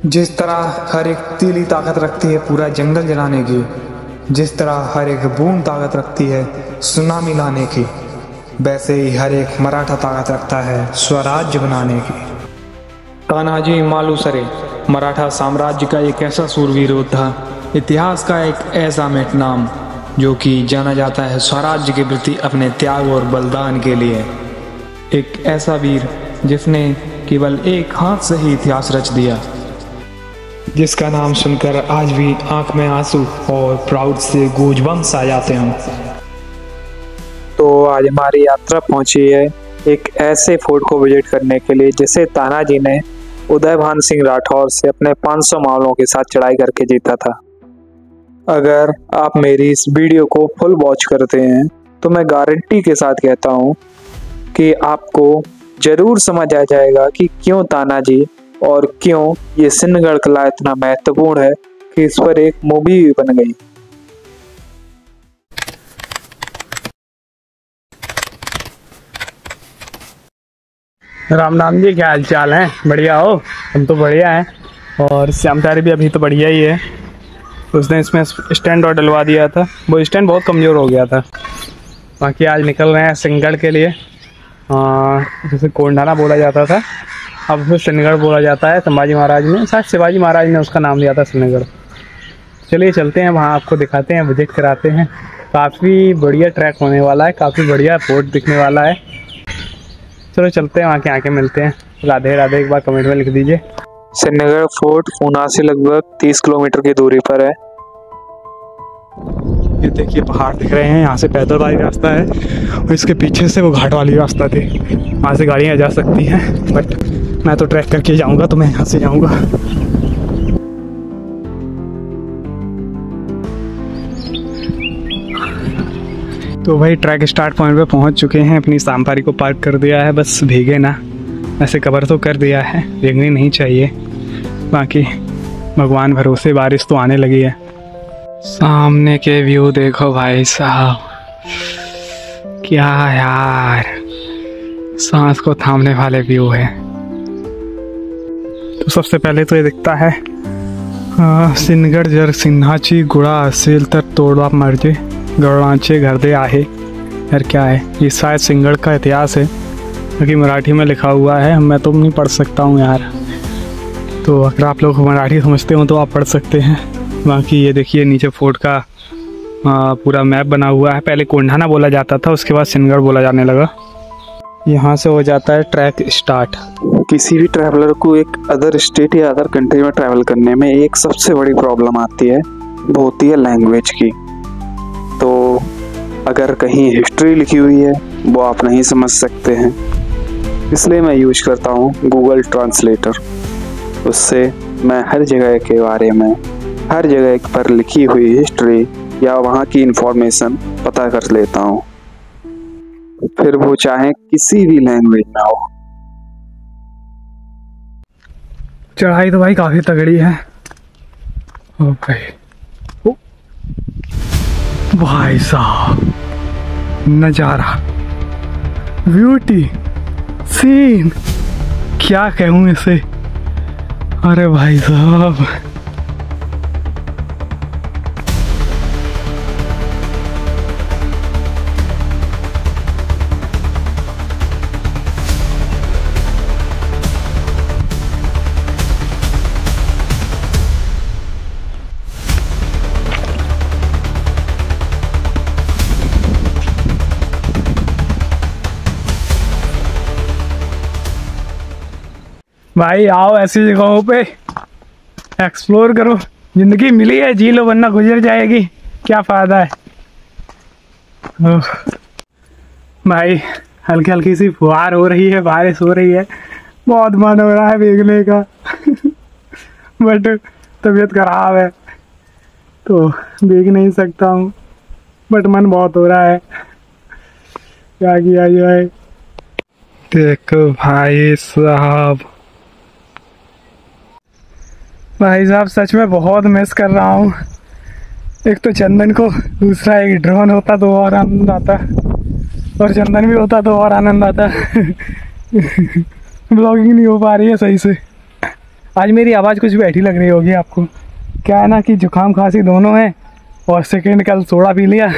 जिस तरह हर एक तीली ताकत रखती है पूरा जंगल जलाने की, जिस तरह हर एक बूंद ताकत रखती है सुनामी लाने की, वैसे ही हर एक मराठा ताकत रखता है स्वराज्य बनाने की। तानाजी मालुसरे मराठा साम्राज्य का एक ऐसा सूरवीर योद्धा, इतिहास का एक ऐसा मेट नाम जो कि जाना जाता है स्वराज्य के प्रति अपने त्याग और बलिदान के लिए। एक ऐसा वीर जिसने केवल एक हाथ से ही इतिहास रच दिया, जिसका नाम सुनकर आज भी आंख में आंसू और प्राउड से गूजबम्स आ जाते हैं। तो आज हमारी यात्रा पहुंची है एक ऐसे फोर्ट को विजिट करने के लिए जिसे तानाजी ने उदयभान सिंह राठौर से अपने 500 मावलों के साथ चढ़ाई करके जीता था। अगर आप मेरी इस वीडियो को फुल वॉच करते हैं तो मैं गारंटी के साथ कहता हूं कि आपको जरूर समझ आ जाएगा कि क्यों तानाजी और क्यों ये सिन्नगढ़ किला इतना महत्वपूर्ण है कि इस पर एक मूवी भी बन गई। राम नाम जी, क्या हाल चाल है? बढ़िया हो? हम तो बढ़िया हैं। और श्याम तारी भी अभी तो बढ़िया ही है। उसने इसमें स्टैंड और डलवा दिया था, वो स्टैंड बहुत कमज़ोर हो गया था। बाकी आज निकल रहे हैं सिंहगढ़ के लिए। जैसे कोंडाना बोला जाता था, अब उसमें सिन्नगढ़ बोला जाता है। संभाजी महाराज ने, शायद शिवाजी महाराज ने उसका नाम दिया था सिन्नगढ़। चलिए चलते हैं, वहाँ आपको दिखाते हैं, विजिट कराते हैं। काफ़ी बढ़िया ट्रैक होने वाला है, काफ़ी बढ़िया फोर्ट दिखने वाला है। चलो चलते हैं, वहाँ के आके मिलते हैं। राधे राधे एक बार कमेंट में लिख दीजिए। सिन्नगढ़ फोर्ट ऊना से लगभग 30 किलोमीटर की दूरी पर है। ये देखिए पहाड़ दिख रहे हैं, यहाँ से पैदल वाली रास्ता है और इसके पीछे से वो घाट वाली रास्ता थी। वहाँ से गाड़ियाँ जा सकती हैं, बट मैं तो ट्रैक करके जाऊँगा, तो मैं यहाँ से जाऊँगा। तो भाई ट्रैक स्टार्ट पॉइंट पे पहुँच चुके हैं। अपनी सांपारी को पार्क कर दिया है, बस भीगे ना। ऐसे कवर तो कर दिया है, भीगनी नहीं चाहिए। बाकी भगवान भरोसे, बारिश तो आने लगी है। सामने के व्यू देखो भाई साहब, क्या यार, सांस को थामने वाले व्यू है। तो सबसे पहले तो ये दिखता है सिन्नगढ़ जर सिन्हाची गुड़ा असेल तर तोड़वा मर्जे गौड़ाचे घर दे आहे। यार क्या है ये? शायद सिंहगढ़ का इतिहास है, क्योंकि मराठी में लिखा हुआ है। मैं तो नहीं पढ़ सकता हूँ यार, तो अगर आप लोग मराठी समझते हो तो आप पढ़ सकते हैं। बाकी ये देखिए नीचे फोर्ट का पूरा मैप बना हुआ है। पहले कोंडाना बोला जाता था, उसके बाद सिन्नगढ़ बोला जाने लगा। यहाँ से हो जाता है ट्रैक स्टार्ट। किसी भी ट्रैवलर को एक अदर स्टेट या अदर कंट्री में ट्रैवल करने में एक सबसे बड़ी प्रॉब्लम आती है, वो होती है लैंग्वेज की। तो अगर कहीं हिस्ट्री लिखी हुई है वो आप नहीं समझ सकते हैं, इसलिए मैं यूज करता हूँ गूगल ट्रांसलेटर। उससे मैं हर जगह के बारे में, हर जगह पर लिखी हुई हिस्ट्री या वहाँ की इंफॉर्मेशन पता कर लेता हूँ, फिर वो चाहे किसी भी लैंग्वेज में हो। चढ़ाई तो भाई काफ़ी तगड़ी है। ओके भाई साहब, नज़ारा, ब्यूटी, सीन, क्या कहूँ इसे। अरे भाई साहब, भाई आओ ऐसी जगहों पे एक्सप्लोर करो। जिंदगी मिली है, जी लो, वरना गुजर जाएगी, क्या फायदा है। भाई हल्की हल्की सी फुहार हो रही है, बारिश हो रही है, बहुत मन हो रहा है भीगने का बट तबीयत खराब है तो भीग नहीं सकता हूँ, बट मन बहुत हो रहा है, क्या किया जाए। देखो भाई साहब, भाई साहब सच में बहुत मिस कर रहा हूँ। एक तो चंदन को, दूसरा एक ड्रोन होता तो और आनंद आता, और चंदन भी होता तो और आनंद आता। ब्लॉगिंग नहीं हो पा रही है सही से। आज मेरी आवाज़ कुछ बैठी लग रही होगी आपको। क्या है ना कि जुकाम खांसी दोनों है और सेकेंड कल सोडा पी लिया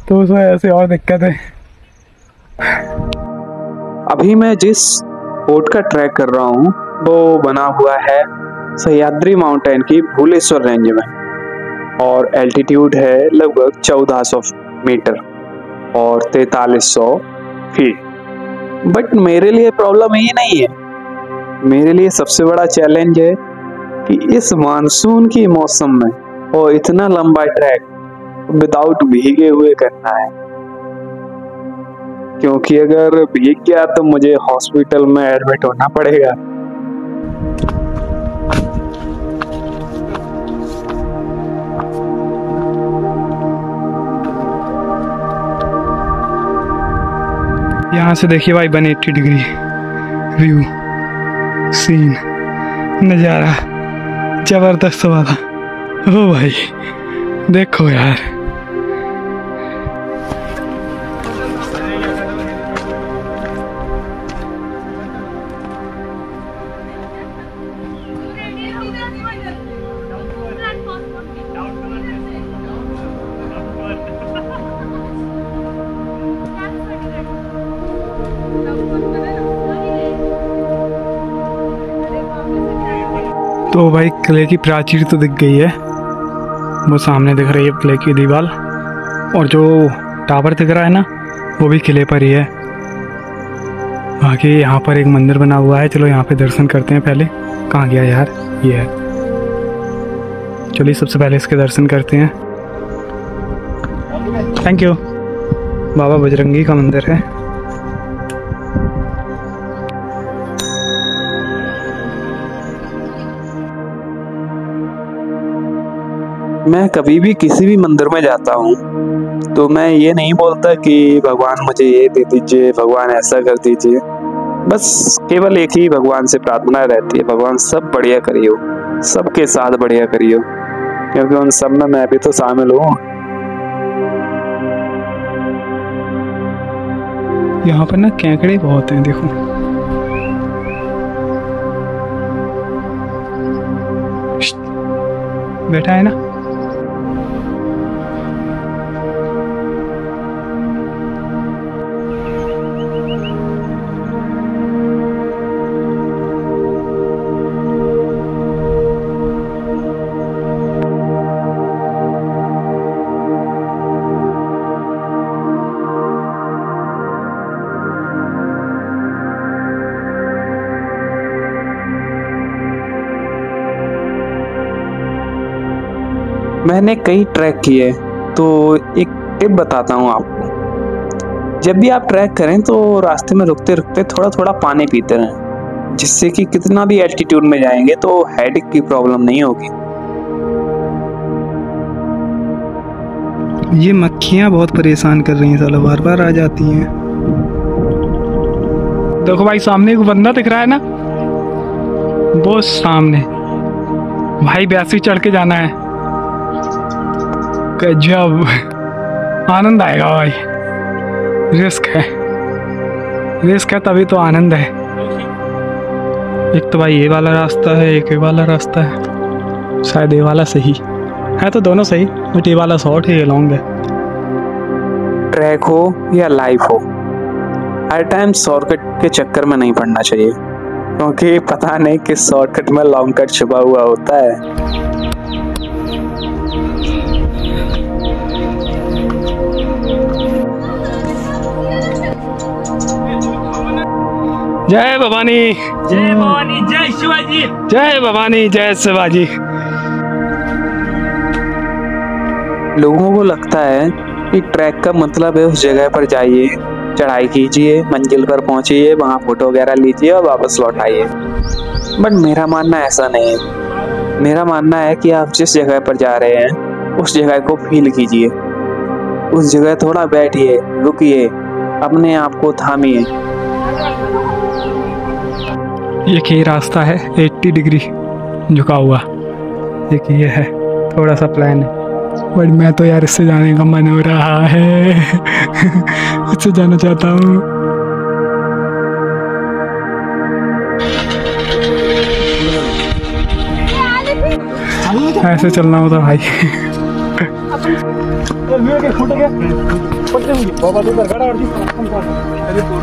तो उस वजह से और दिक्कत है। अभी मैं जिस बोट का ट्रैक कर रहा हूँ वो बना हुआ है सह्याद्री माउंटेन की भूलेश्वर रेंज में और एल्टीट्यूड है लगभग 1400 मीटर और 4300 फीट। बट मेरे लिए प्रॉब्लम ये नहीं है। मेरे लिए सबसे बड़ा चैलेंज है कि इस मानसून की मौसम में और इतना लंबा ट्रैक विदाउट भीगे हुए करना है, क्योंकि अगर भीग गया तो मुझे हॉस्पिटल में एडमिट होना पड़ेगा। यहाँ से देखिए भाई 180 डिग्री व्यू सीन नज़ारा जबरदस्त वाला। ओ भाई देखो यार, तो भाई किले की प्राचीर तो दिख गई है, वो सामने दिख रही है किले की दीवार, और जो टावर दिख रहा है ना वो भी किले पर ही है। बाकी यहाँ पर एक मंदिर बना हुआ है, चलो यहाँ पे दर्शन करते हैं पहले। कहाँ गया यार, ये है। चलिए सबसे पहले इसके दर्शन करते हैं। Thank you. बाबा बजरंगी का मंदिर है। मैं कभी भी किसी भी मंदिर में जाता हूँ तो मैं ये नहीं बोलता कि भगवान मुझे ये दे दीजिए, भगवान ऐसा कर दीजिए। बस केवल एक ही भगवान से प्रार्थना रहती है, भगवान सब बढ़िया करियो, सबके साथ बढ़िया करियो, क्योंकि उन सब में मैं भी तो शामिल हूँ। यहाँ पर ना केकड़े बहुत हैं, देखो। बैठा है ना। मैंने कई ट्रैक किए, तो एक टिप बताता हूँ आपको। जब भी आप ट्रैक करें तो रास्ते में रुकते रुकते थोड़ा थोड़ा पानी पीते रहें, जिससे कि कितना भी एल्टीट्यूड में जाएंगे तो हेडेक की प्रॉब्लम नहीं होगी। ये मक्खियाँ बहुत परेशान कर रही हैं, साला बार बार आ जाती हैं। देखो भाई सामने एक बंदा दिख रहा है ना, वो सामने भाई ब्यासी चढ़ के जाना है। गजब आनंद आएगा भाई। रिस्क है तभी तो आनंद है। एक तो भाई ये वाला रास्ता है, एक ये वाला रास्ता है, शायद ये वाला सही है, तो दोनों सही, बट ये वाला शॉर्ट है, ये लॉन्ग है। ट्रैक हो या लाइफ हो, हर टाइम शॉर्टकट के चक्कर में नहीं पड़ना चाहिए, क्योंकि पता नहीं किस शॉर्टकट में लॉन्ग कट छुपा हुआ होता है। जय भवानी, जय भवानी, जय शिवाजी, जय भवानी, जय शिवाजी। लोगों को लगता है कि ट्रैक का मतलब है उस जगह पर जाइए, चढ़ाई कीजिए, मंजिल पर पहुंचिए, वहां फोटो वगैरह लीजिए और वापस लौट आइए। बट मेरा मानना ऐसा नहीं है। मेरा मानना है कि आप जिस जगह पर जा रहे हैं उस जगह को फील कीजिए, उस जगह थोड़ा बैठिए, रुकिए, अपने आप को थामिए। एक ये रास्ता है 80 डिग्री झुका हुआ, एक ये है, थोड़ा सा प्लान है, बट मैं तो यार इससे जाने का मन हो रहा है। इससे जाना चाहता हूँ। ऐसे चलना होता भाई।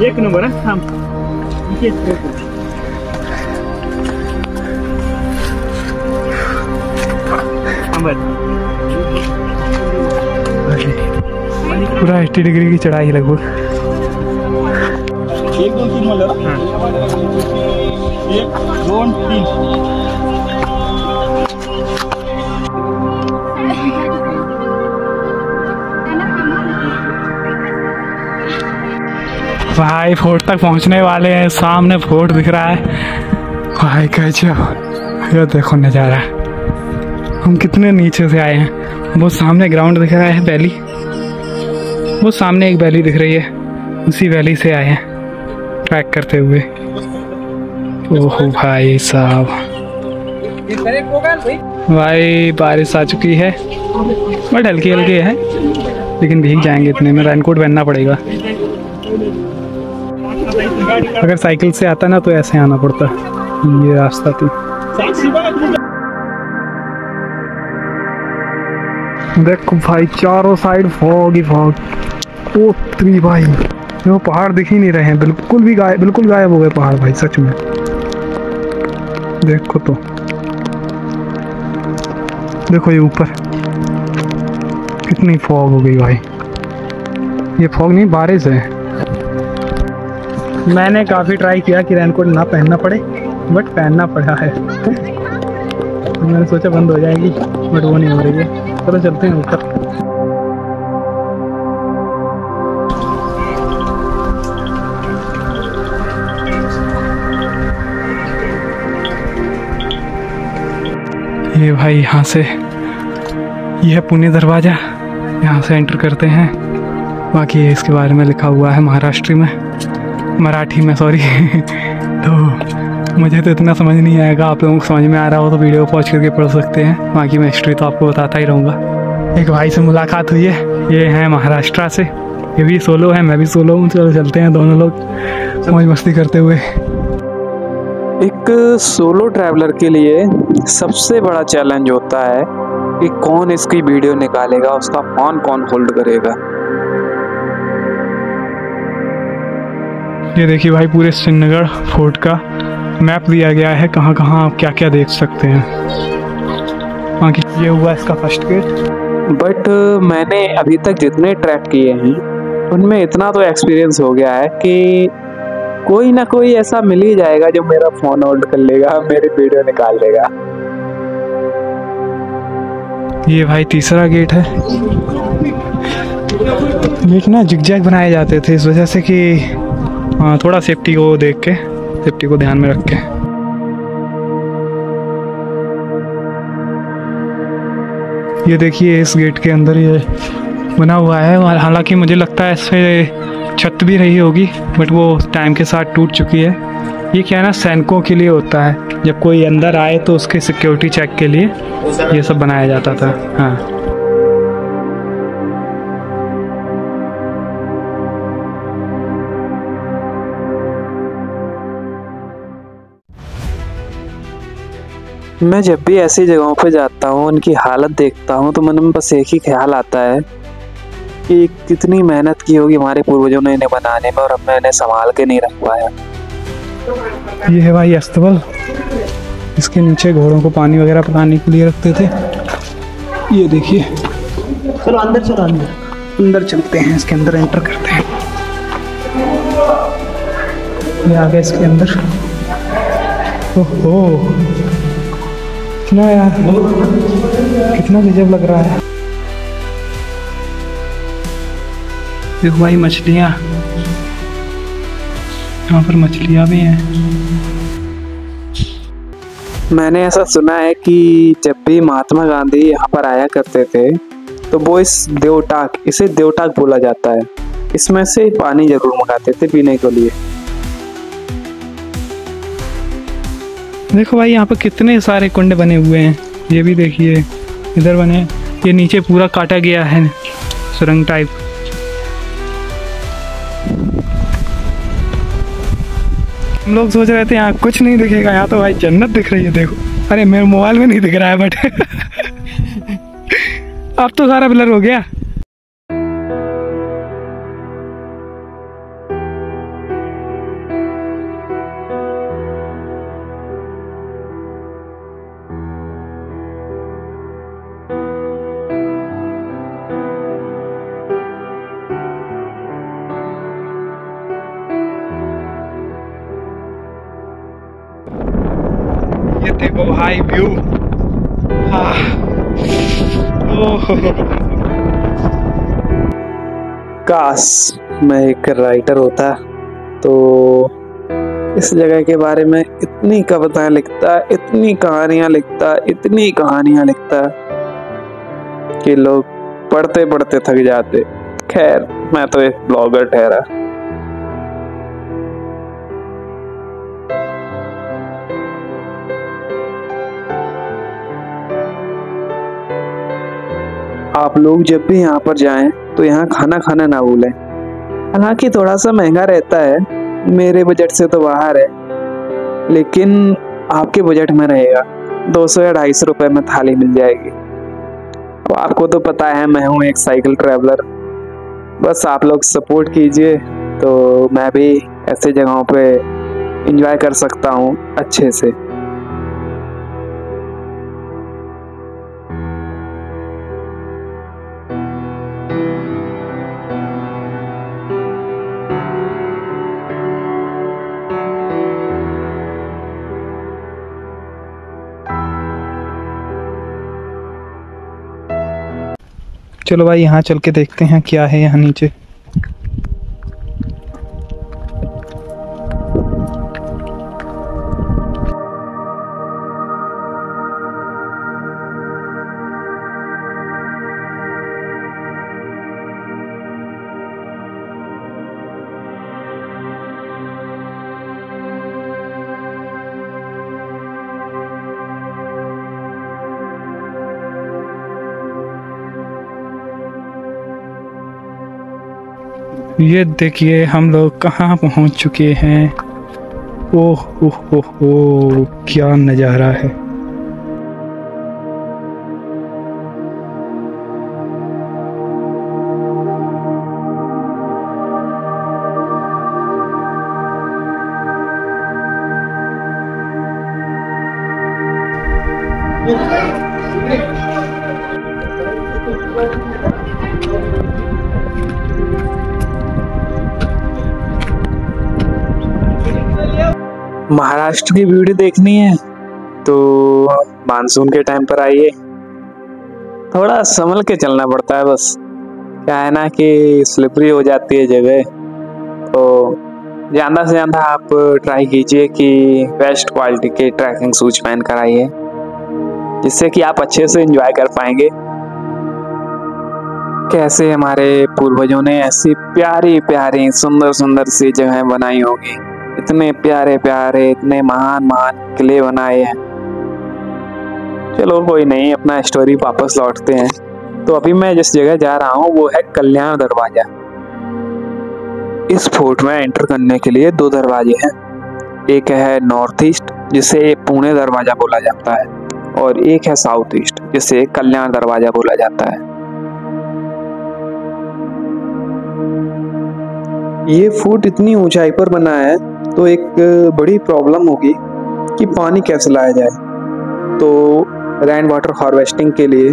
एक नंबर है हम पूरा 80 डिग्री की चढ़ाई लगभग। 1 2 3 वाला 1 2 3 भाई फोर्ट तक पहुंचने वाले हैं, सामने फोर्ट दिख रहा है भाई। कैसे ये देखो नज़ारा, हम कितने नीचे से आए हैं। वो सामने ग्राउंड दिख रहा है, वैली, वो सामने एक वैली दिख रही है, उसी वैली से आए हैं ट्रैक करते हुए। ओहो भाई साहब, भाई बारिश आ चुकी है बट हल्की हल्की है, लेकिन भीग जाएंगे इतने में। रेनकोट पहनना पड़ेगा। अगर साइकिल से आता ना तो ऐसे आना पड़ता, ये रास्ता थी। देखो भाई चारों साइड फॉग ही फॉग। ओ तेरी भाई, वो पहाड़ दिख ही नहीं रहे हैं, बिल्कुल गायब हो गए पहाड़ भाई सच में। देखो तो, देखो ये ऊपर कितनी फॉग हो गई भाई। ये फॉग नहीं, बारिश है। मैंने काफ़ी ट्राई किया कि रेनकोट ना पहनना पड़े, बट पहनना पड़ा है। मैंने सोचा बंद हो जाएगी, बट वो नहीं हो रही है। चलो चलते हैं ऊपर। ये भाई यहाँ से, ये है पुणे दरवाज़ा, यहाँ से एंटर करते हैं। बाकी इसके बारे में लिखा हुआ है महाराष्ट्री में, मराठी में सॉरी। तो मुझे तो इतना समझ नहीं आएगा, आप लोगों को समझ में आ रहा हो तो वीडियो पॉज करके पढ़ सकते हैं। बाकी मैं हिस्ट्री तो आपको बताता ही रहूँगा। एक भाई से मुलाकात हुई है, ये है महाराष्ट्र से, ये भी सोलो है, मैं भी सोलो हूँ। चलो चलते हैं दोनों लोग मौज मस्ती करते हुए। एक सोलो ट्रैवलर के लिए सबसे बड़ा चैलेंज होता है कि कौन इसकी वीडियो निकालेगा, उसका फोन कौन होल्ड करेगा। ये देखिए भाई, पूरे श्रीनगर फोर्ट का मैप दिया गया है, कहाँ कहाँ आप क्या क्या देख सकते हैं। बाकी ये हुआ इसका फर्स्ट गेट। बट मैंने अभी तक जितने ट्रैक किए हैं उनमें इतना तो एक्सपीरियंस हो गया है कि कोई ना कोई ऐसा मिल ही जाएगा जो मेरा फोन होल्ड कर लेगा, मेरी वीडियो निकाल लेगा। ये भाई तीसरा गेट है। गेट ना जिगजैग बनाए जाते थे इस वजह से कि थोड़ा सेफ्टी को देख के, सेफ्टी को ध्यान में रख के। ये देखिए इस गेट के अंदर ये बना हुआ है, हालांकि मुझे लगता है इस पे छत भी रही होगी, बट वो टाइम के साथ टूट चुकी है। ये क्या है ना, सैनिकों के लिए होता है, जब कोई अंदर आए तो उसके सिक्योरिटी चेक के लिए ये सब बनाया जाता था। हाँ, मैं जब भी ऐसी जगहों पे जाता हूँ, उनकी हालत देखता हूँ, तो मन में बस एक ही ख्याल आता है कि कितनी मेहनत की होगी हमारे पूर्वजों ने इन्हें बनाने में, और हमने इन्हें संभाल के नहीं रख पाया। ये है भाई अस्तबल, इसके नीचे घोड़ों को पानी वगैरह पिलाने के लिए रखते थे। ये देखिए, चलो अंदर, चलो अंदर चलते हैं, इसके अंदर एंटर करते हैं। ये आ गया इसके अंदर। ओहो, कितना यार, कितना गजब लग रहा है। देखो भाई मछलियाँ, यहाँ पर मछलियाँ भी हैं। मैंने ऐसा सुना है कि जब भी महात्मा गांधी यहाँ पर आया करते थे तो वो इस देवटाक, इसे देवटाक बोला जाता है, इसमें से पानी जरूर मंगाते थे पीने के लिए। देखो भाई यहाँ पर कितने सारे कुंड बने हुए हैं। ये भी देखिए इधर बने, ये नीचे पूरा काटा गया है सुरंग टाइप। हम लोग सोच रहे थे यहाँ कुछ नहीं दिखेगा, यहाँ तो भाई जन्नत दिख रही है। देखो अरे मेरे मोबाइल में नहीं दिख रहा है बट अब तो सारा ब्लर हो गया। ये देखो हाई व्यू। काश मैं एक राइटर होता तो इस जगह के बारे में इतनी कविताएं लिखता, इतनी कहानियां लिखता, इतनी कहानियां लिखता कि लोग पढ़ते पढ़ते थक जाते। खैर मैं तो एक ब्लॉगर ठहरा। आप लोग जब भी यहाँ पर जाएं तो यहाँ खाना खाना ना भूलें। हालांकि थोड़ा सा महंगा रहता है, मेरे बजट से तो बाहर है, लेकिन आपके बजट में रहेगा। 200 या 250 रुपए में थाली मिल जाएगी। तो आपको तो पता है मैं हूँ एक साइकिल ट्रैवलर। बस आप लोग सपोर्ट कीजिए तो मैं भी ऐसे जगहों पे एंजॉय कर सकता हूँ अच्छे से। चलो भाई यहाँ चल के देखते हैं क्या है यहाँ नीचे। ये देखिए हम लोग कहाँ पहुँच चुके हैं। ओह ओह ओह ओह क्या नज़ारा है। महाराष्ट्र की ब्यूटी देखनी है तो मानसून के टाइम पर आइए। थोड़ा संभल के चलना पड़ता है, बस क्या है ना कि स्लिपरी हो जाती है जगह। तो ज़्यादा से ज़्यादा आप ट्राई कीजिए कि बेस्ट क्वालिटी के ट्रैकिंग शूज पहन कर आइए, जिससे कि आप अच्छे से एंजॉय कर पाएंगे। कैसे हमारे पूर्वजों ने ऐसी प्यारी प्यारी सुंदर सुंदर सी जगह बनाई होगी, इतने प्यारे प्यारे इतने महान महान किले बनाए हैं। चलो कोई नहीं, अपना स्टोरी वापस लौटते हैं। तो अभी मैं जिस जगह जा रहा हूँ वो है कल्याण दरवाजा। इस फोर्ट में एंटर करने के लिए 2 दरवाजे हैं। एक है नॉर्थ ईस्ट जिसे पुणे दरवाजा बोला जाता है, और एक है साउथ ईस्ट जिसे कल्याण दरवाजा बोला जाता है। ये फोर्ट इतनी ऊंचाई पर बना है तो एक बड़ी प्रॉब्लम होगी कि पानी कैसे लाया जाए। तो रेन वाटर हार्वेस्टिंग के लिए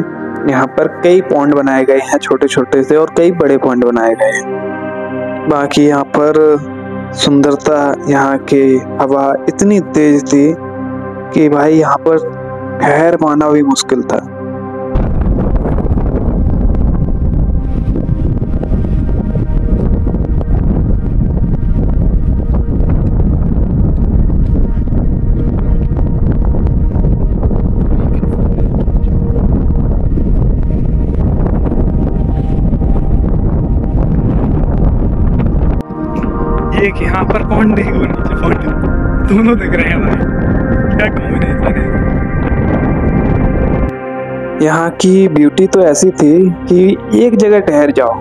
यहाँ पर कई पॉन्ड बनाए गए हैं, छोटे छोटे से, और कई बड़े पॉन्ड बनाए गए हैं। बाकी यहाँ पर सुंदरता, यहाँ की हवा इतनी तेज थी कि भाई यहाँ पर ठहर पाना भी मुश्किल था। एक यहाँ पर पॉन्ड है और नीचे पॉन्ड, दोनों दिख रहे हैं भाई, क्या कॉम्बिनेशन है। यहाँ की ब्यूटी तो ऐसी थी कि एक जगह ठहर जाओ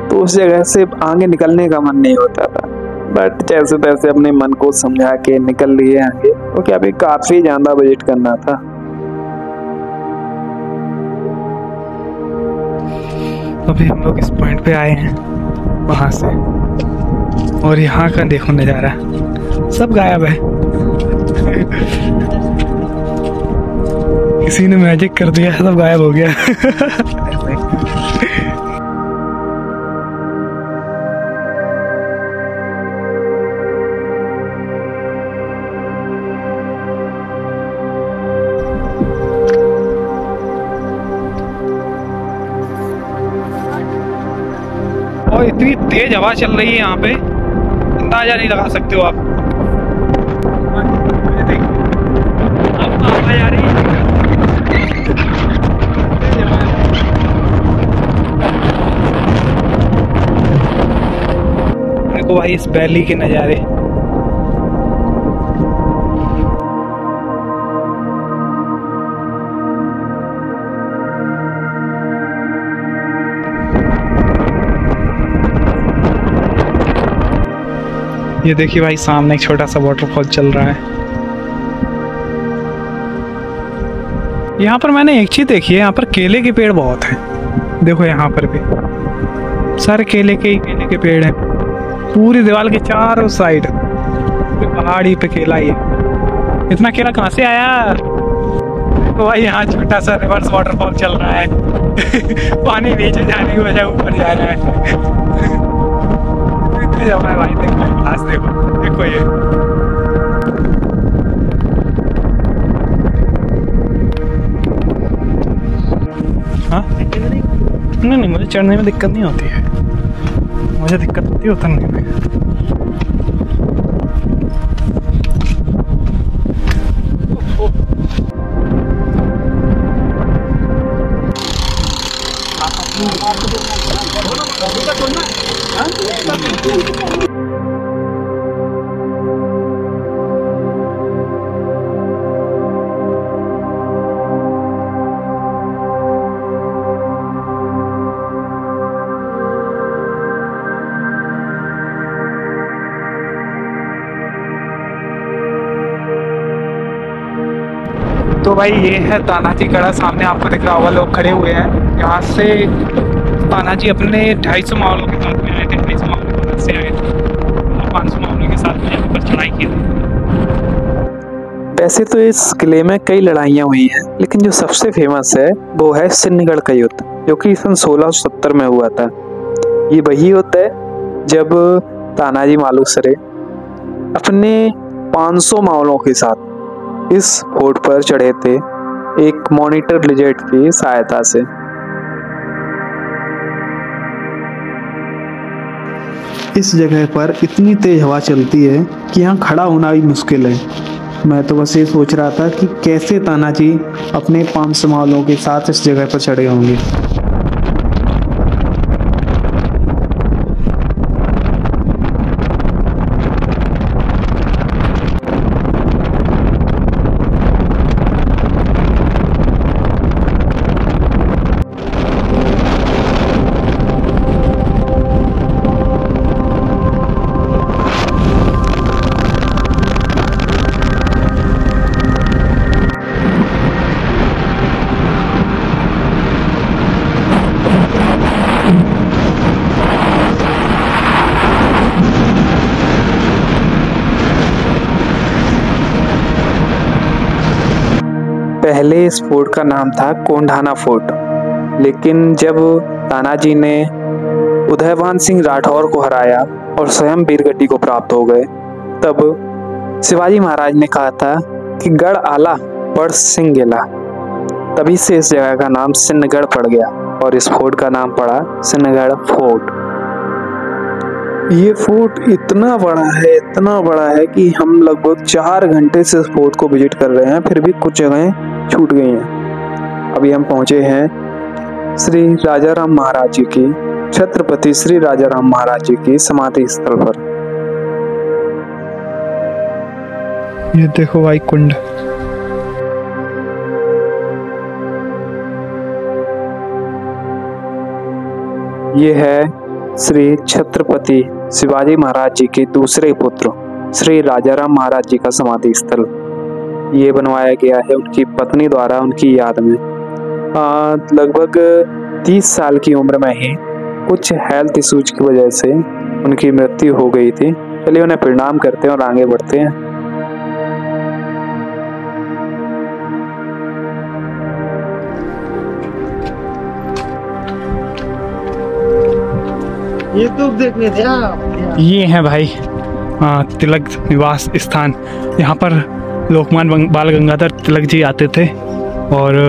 तो उस जगह से आगे निकलने का मन नहीं होता था, बट जैसे तैसे अपने मन को समझा के निकल लिए आगे, क्योंकि अभी काफी ज्यादा बजट करना था। तो अभी हम लोग इस पॉइंट पे आए हैं वहाँ से, और यहाँ का देखो नज़ारा, सब गायब है। किसी ने मैजिक कर दिया, सब गायब हो गया। और इतनी तेज हवा चल रही है यहाँ पे, अंदाजा नहीं लगा सकते हो आप। अब आवाज आ रही है। देखो भाई इस वैली के नज़ारे, ये देखिए भाई सामने एक छोटा सा वाटरफॉल चल रहा है। यहाँ पर मैंने एक चीज देखी है, यहाँ पर केले के पेड़ बहुत हैं। देखो यहाँ पर भी सारे केले के पेड़ हैं, पूरी दीवार के चारों साइड, पहाड़ी पे केला ही है। इतना केला कहाँ से आया? तो भाई यहाँ छोटा सा रिवर्स वाटरफॉल चल रहा है। पानी नीचे जाने की वजह ऊपर जा रहा है। भाई देखो आज देखो ये हाँ नहीं, मुझे चढ़ने में दिक्कत नहीं होती है, मुझे दिक्कत होती है उतरने में। तो भाई ये है तानाजी गढ़ा, सामने आपको दिख रहा होगा, लोग खड़े हुए हैं। यहाँ से तानाजी अपने 250 मावलों के साथ में आए थे, 250 मावलों से आए थे, 500 मावलों के साथ में यहाँ पर चढ़ाई की थी। वैसे तो इस किले में कई लड़ाइयाँ हुई हैं, लेकिन जो सबसे फेमस है वो है सिन्नगढ़ का युद्ध, जो कि सन 1670 में हुआ था। ये वही युद्ध है जब तानाजी मालुसरे अपने 500 मावलों के साथ इस फोर्ट पर चढ़े थे, एक मॉनिटर लिजेट की सहायता से। इस जगह पर इतनी तेज हवा चलती है कि यहाँ खड़ा होना भी मुश्किल है। मैं तो बस ये सोच रहा था कि कैसे तानाजी अपने 500 मावलों के साथ इस जगह पर चढ़े होंगे। पहले इस फोर्ट का नाम था कोंढाना फोर्ट, लेकिन जब तानाजी ने उदयभान सिंह राठौर को हराया और स्वयं वीरगति को प्राप्त हो गए, तब शिवाजी महाराज ने कहा था कि गढ़ आला पर सिंह गेला। तभी से इस जगह का नाम सिन्नगढ़ पड़ गया और इस फोर्ट का नाम पड़ा सिन्नगढ़ फोर्ट। ये फोर्ट इतना बड़ा है कि हम लगभग 4 घंटे से इस फोर्ट को विजिट कर रहे हैं, फिर भी कुछ जगहें छूट गई हैं। अभी हम पहुंचे हैं श्री राजाराम महाराज जी की, छत्रपति श्री राजाराम महाराज जी की समाधि स्थल पर। ये देखो भाई कुंड, ये है श्री छत्रपति शिवाजी महाराज जी के दूसरे पुत्र श्री राजाराम महाराज जी का समाधि स्थल। ये बनवाया गया है उनकी पत्नी द्वारा उनकी याद में। लगभग 30 साल की उम्र में ही कुछ हेल्थ इश्यूज की वजह से उनकी मृत्यु हो गई थी। चलिए उन्हें प्रणाम करते हैं और आगे बढ़ते हैं। ये तो देखने थे आप। ये है भाई तिलक निवास स्थान। यहाँ पर लोकमान्य बाल गंगाधर तिलक जी आते थे और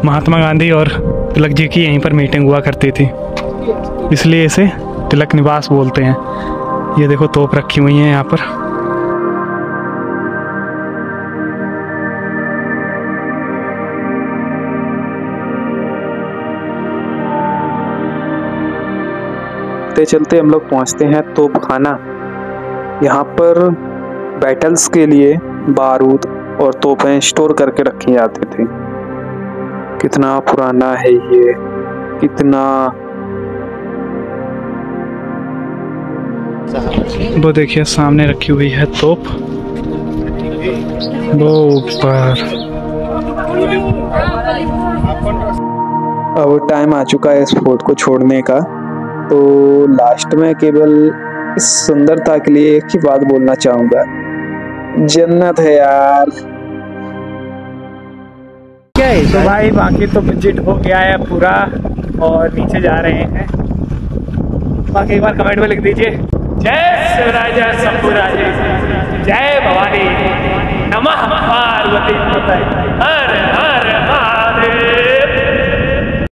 महात्मा गांधी और तिलक जी की यहीं पर मीटिंग हुआ करती थी, इसलिए इसे तिलक निवास बोलते हैं। ये देखो तोप रखी हुई है यहाँ पर। चलते हम लोग पहुंचते हैं तोपखाना। यहाँ पर बैटल्स के लिए बारूद और तोपें स्टोर करके रखी जाती थी। कितना पुराना है ये, कितना। वो देखिए सामने रखी हुई है तोप, वो ऊपर। अब टाइम आ चुका है इस फोर्ट को छोड़ने का, तो लास्ट में केवल इस सुंदरता के लिए एक ही बात बोलना चाहूंगा, जन्नत है यार। तो भाई बाकी तो विजिट हो गया है पूरा और नीचे जा रहे हैं। बाकी एक बार कमेंट में लिख दीजिए जय शिवराज शंभुराज, जय भवानी, नमः पार्वती, हर